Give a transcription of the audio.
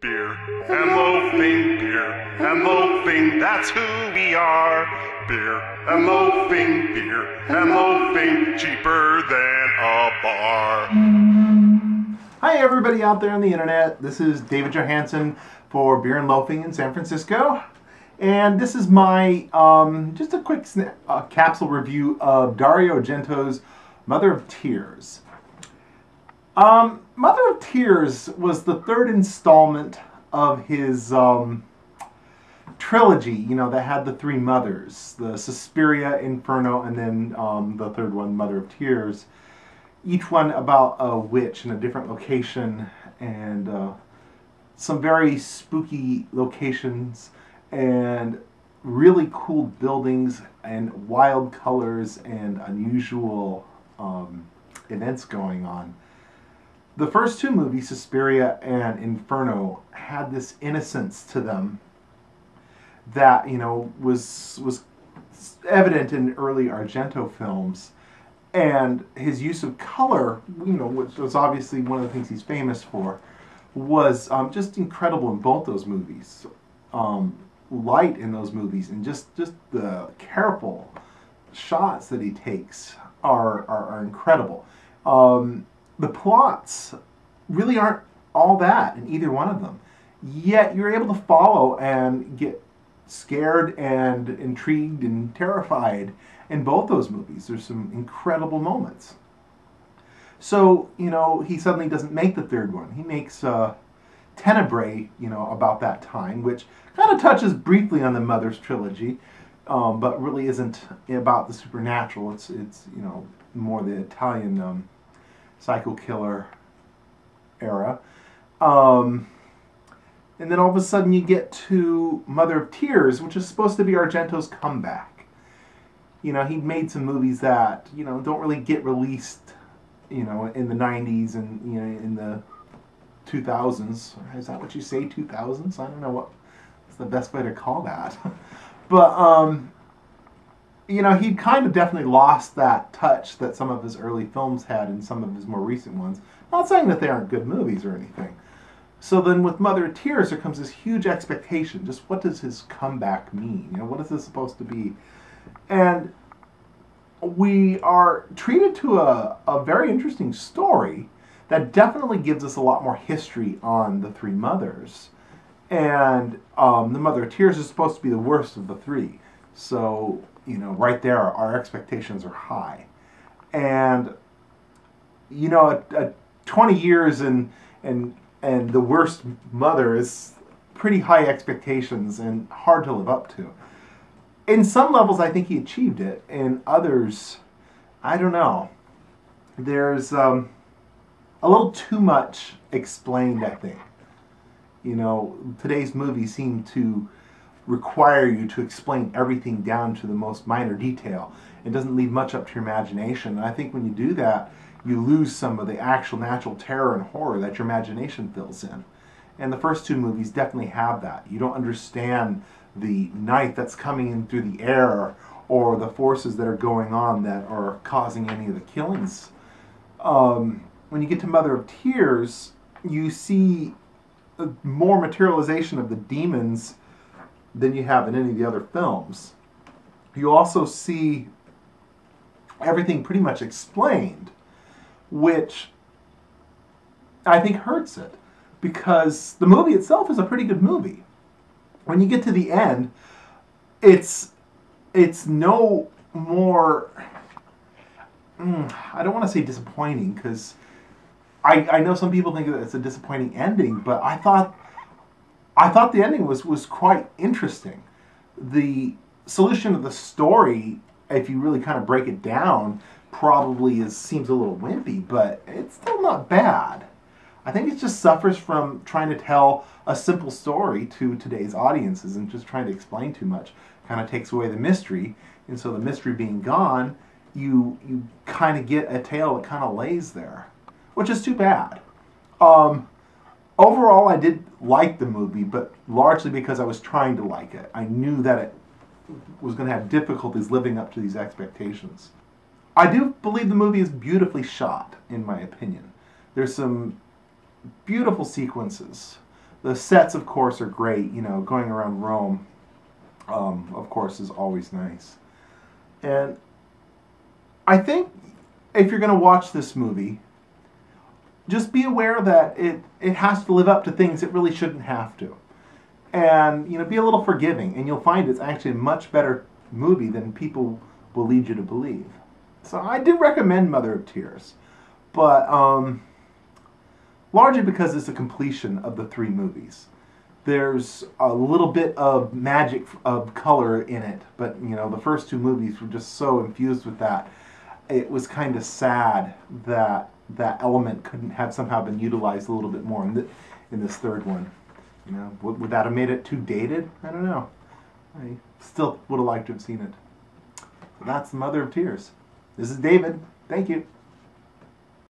Beer and loafing, beer and loafing, that's who we are. Beer and loafing, cheaper than a bar. Hi everybody out there on the internet. This is David Johansen for Beer and Loafing in San Francisco. And this is my, just a quick capsule review of Dario Argento's Mother of Tears. Mother of Tears was the third installment of his trilogy, you know, that had the three mothers, the Suspiria, Inferno, and then the third one, Mother of Tears. Each one about a witch in a different location, and some very spooky locations, and really cool buildings, and wild colors, and unusual events going on. The first two movies, Suspiria and Inferno, had this innocence to them that, you know, was evident in early Argento films. And his use of color, you know, which was obviously one of the things he's famous for, was just incredible in both those movies. Light in those movies, and just the careful shots that he takes are incredible. The plots really aren't all that in either one of them. Yet you're able to follow and get scared and intrigued and terrified in both those movies. There's some incredible moments. So, you know, he suddenly doesn't make the third one. He makes Tenebrae, you know, about that time, which kind of touches briefly on the Mother's trilogy, but really isn't about the supernatural. It's you know, more the Italian psycho killer era. And then all of a sudden you get to Mother of Tears, which is supposed to be Argento's comeback. You know, he made some movies that, you know, don't really get released, you know, in the 90s and, you know, in the 2000s. Is that what you say, 2000s? I don't know what's the best way to call that. But, you know, he kind of definitely lost that touch that some of his early films had in some of his more recent ones. Not saying that they aren't good movies or anything. So then with Mother of Tears, there comes this huge expectation. Just what does his comeback mean? You know, what is this supposed to be? And we are treated to a very interesting story that definitely gives us a lot more history on the three mothers. And the Mother of Tears is supposed to be the worst of the three. So, you know, right there, our expectations are high. And, you know, 20 years and the worst mother is pretty high expectations and hard to live up to. In some levels, I think he achieved it. In others, I don't know. There's a little too much explained, I think. You know, today's movies seem to require you to explain everything down to the most minor detail. It doesn't leave much up to your imagination. And I think when you do that, you lose some of the actual natural terror and horror that your imagination fills in. And the first two movies definitely have that. You don't understand the knife that's coming in through the air or the forces that are going on that are causing any of the killings. When you get to Mother of Tears, you see more materialization of the demons than you have in any of the other films. You also see everything pretty much explained, which I think hurts it, because the movie itself is a pretty good movie. When you get to the end, it's no more, I don't want to say disappointing, because I know some people think that it's a disappointing ending, but I thought the ending was quite interesting. The solution of the story, if you really kind of break it down, probably seems a little wimpy, but it's still not bad. I think it just suffers from trying to tell a simple story to today's audiences and just trying to explain too much. Kind of takes away the mystery, and so the mystery being gone, you kind of get a tale that kind of lays there, which is too bad. Overall, I did like the movie, but largely because I was trying to like it. I knew that it was going to have difficulties living up to these expectations. I do believe the movie is beautifully shot, in my opinion. There's some beautiful sequences. The sets, of course, are great. You know, going around Rome, of course, is always nice. And I think if you're going to watch this movie, just be aware that it has to live up to things it really shouldn't have to. And, you know, be a little forgiving, and you'll find it's actually a much better movie than people will lead you to believe. So I do recommend Mother of Tears, but largely because it's a completion of the 3 movies. There's a little bit of magic of color in it, but, you know, the first 2 movies were just so infused with that. It was kind of sad that that element couldn't have somehow been utilized a little bit more in this 3rd one. You know, would that have made it too dated? I don't know. I still would have liked to have seen it. So that's the Mother of Tears. This is David. Thank you.